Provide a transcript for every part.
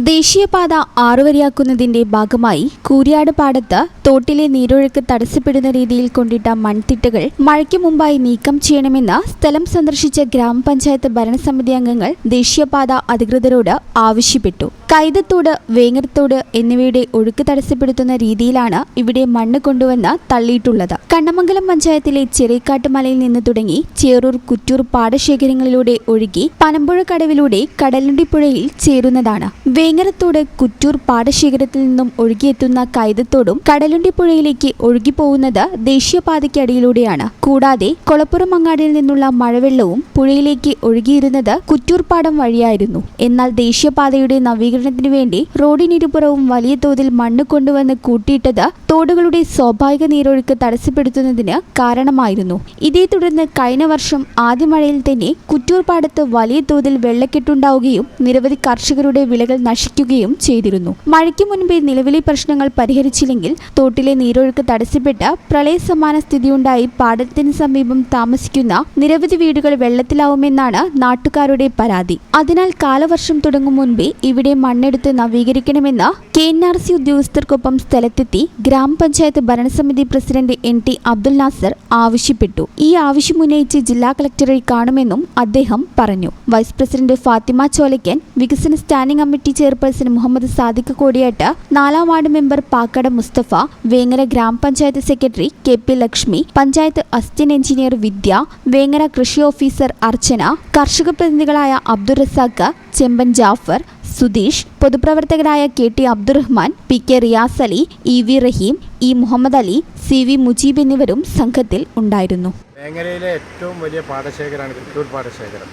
ദേശീയപാത ആറുവരിയാക്കുന്നതിന്റെ ഭാഗമായി കൂരിയാട് പാടത്ത് തോട്ടിലെ നീരൊഴുക്ക് തടസ്സപ്പെടുന്ന രീതിയിൽ കൊണ്ടിട്ട മൺതിട്ടകൾ മഴയ്ക്ക് മുമ്പായി നീക്കം ചെയ്യണമെന്ന് സ്ഥലം സന്ദർശിച്ച ഗ്രാമപഞ്ചായത്ത് ഭരണസമിതി അംഗങ്ങൾ ദേശീയപാത അധികൃതരോട് ആവശ്യപ്പെട്ടു. കൈതത്തോട്, വേങ്ങരത്തോട് എന്നിവയുടെ ഒഴുക്ക് തടസ്സപ്പെടുത്തുന്ന രീതിയിലാണ് ഇവിടെ മണ്ണ് കൊണ്ടുവന്ന് തള്ളിയിട്ടുള്ളത്. കണ്ണമംഗലം പഞ്ചായത്തിലെ ചെറിക്കാട്ട് മലയിൽ നിന്ന് തുടങ്ങി ചേറൂർ, കുറ്റൂർ പാടശേഖരങ്ങളിലൂടെ ഒഴുകി പനമ്പുഴ കടവിലൂടെ കടലുണ്ടിപ്പുഴയിൽ ചേരുന്നതാണ്. വേങ്ങരത്തോട്, കുറ്റൂർ പാടശേഖരത്തിൽ നിന്നും ഒഴുകിയെത്തുന്ന കൈതത്തോടും കടലുണ്ടിപ്പുഴയിലേക്ക് ഒഴുകിപ്പോകുന്നത് ദേശീയപാതയ്ക്കടിയിലൂടെയാണ്. കൂടാതെ കൊളപ്പുറം അങ്ങാടിയിൽ നിന്നുള്ള മഴവെള്ളവും പുഴയിലേക്ക് ഒഴുകിയിരുന്നത് കുറ്റൂർ പാടം വഴിയായിരുന്നു. എന്നാൽ ദേശീയപാതയുടെ നവീകരണത്തിനു വേണ്ടി റോഡിനിരുപുറവും വലിയ തോതിൽ മണ്ണ് കൊണ്ടുവന്ന് കൂട്ടിയിട്ടത് തോടുകളുടെ സ്വാഭാവിക നീരൊഴുക്ക് തടസ്സപ്പെടുത്തുന്നതിന് കാരണമായിരുന്നു. ഇതേ തുടർന്ന് കഴിഞ്ഞ വർഷം ആദ്യ മഴയിൽ തന്നെ കുറ്റൂർ പാടത്ത് വലിയ തോതിൽ വെള്ളക്കെട്ടുണ്ടാവുകയും നിരവധി കർഷകരുടെ വിളകൾ നശിക്കുകയും ചെയ്തിരുന്നു. മഴയ്ക്ക് മുൻപേ നിലവിലെ പ്രശ്നങ്ങൾ പരിഹരിച്ചില്ലെങ്കിൽ തോട്ടിലെ നീരൊഴുക്ക് തടസ്സപ്പെട്ട് പ്രളയ സമാന സ്ഥിതിയുണ്ടായി പാടത്തിന് സമീപം താമസിക്കുന്ന നിരവധി വീടുകൾ വെള്ളത്തിലാവുമെന്നാണ് നാട്ടുകാരുടെ പരാതി. അതിനാൽ കാലവർഷം തുടങ്ങും മുൻപേ ഇവിടെ മണ്ണെടുത്ത് നവീകരിക്കണമെന്ന് KNRC ഉദ്യോഗസ്ഥർക്കൊപ്പം സ്ഥലത്തെത്തി ഗ്രാമപഞ്ചായത്ത് ഭരണസമിതി പ്രസിഡന്റ് NT അബ്ദുൽ നാസർ ആവശ്യപ്പെട്ടു. ഈ ആവശ്യം ഉന്നയിച്ച് ജില്ലാ കളക്ടറെ കാണുമെന്നും അദ്ദേഹം പറഞ്ഞു. വൈസ് പ്രസിഡന്റ് ഫാത്തിമ ചോലയ്ക്കൻ, വികസന standing committee chairperson Muhammad Sadiq Kodiyattu, 4ാം വാർഡ് മെമ്പർ പാക്കട മുസ്തഫ, വേങ്ങര ഗ്രാമപഞ്ചായത്ത് secretary KP Lakshmi, panchayat assistant engineer Vidya, Vengara കൃഷി ഓഫീസർ അർച്ചന, കർഷക പ്രതിനിധികളായ അബ്ദുൾ റസാഖ്, ചെമ്പൻ Jafar, Sudheesh, പൊതുപ്രവർത്തകരായ KT Abdurahman, PK Riyas Ali, EV റഹീം, E മുഹമ്മദ് അലി, CV മുജീബ് എന്നിവരും സംഘത്തിൽ ഉണ്ടായിരുന്നു. വേങ്ങരയിലെ ഏറ്റവും വലിയ പാടശേഖരമാണ് കുറ്റൂർ പാടശേഖരം.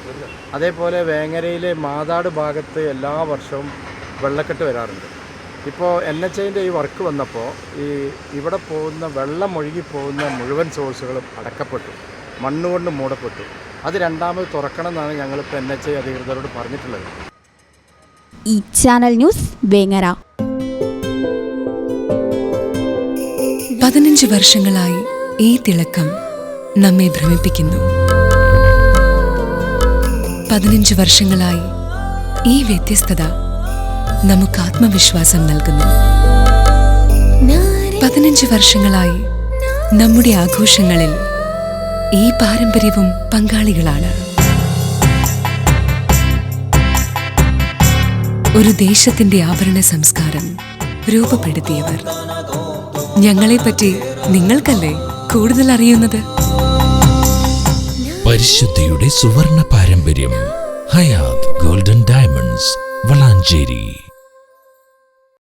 അതേപോലെ വേങ്ങരയിലെ മാതാട് ഭാഗത്ത് എല്ലാ വർഷവും വെള്ളക്കെട്ട് വരാറുണ്ട്. ഇപ്പോൾ NHAൻ്റെ ഈ വർക്ക് വന്നപ്പോൾ ഇവിടെ പോകുന്ന വെള്ളം ഒഴുകിപ്പോകുന്ന മുഴുവൻ സോഴ്സുകളും അടക്കപ്പെട്ടു, മണ്ണുകൊണ്ട് മൂടപ്പെട്ടു. അത് രണ്ടാമത് തുറക്കണം എന്നാണ് ഞങ്ങളിപ്പോൾ NHA അധികൃതരോട് പറഞ്ഞിട്ടുള്ളത്. ഈ ചാനൽ ന്യൂസ് വേങ്ങര. 15 വർഷങ്ങളായി ഈ തിളക്കം നമ്മെ ഭ്രമിപ്പിക്കുന്നു. 15 വർഷങ്ങളായി ഈ വ്യത്യസ്തത നമുക്ക് ആത്മവിശ്വാസം നൽകുന്നു. 15 വർഷങ്ങളായി നമ്മുടെ ആഘോഷങ്ങളിൽ ഈ പാരമ്പര്യവും പങ്കാളികളാണ്. ഒരു ദേശത്തിന്റെ ആഭരണ സംസ്കാരം രൂപപ്പെടുത്തിയവർ. ഞങ്ങളെപ്പറ്റി നിങ്ങൾക്കല്ലേ കൂടുതൽ അറിയുന്നത്? പരിശുദ്ധിയുടെ സുവർണ പാരമ്പര്യം. Hayath golden diamonds, Valanchery.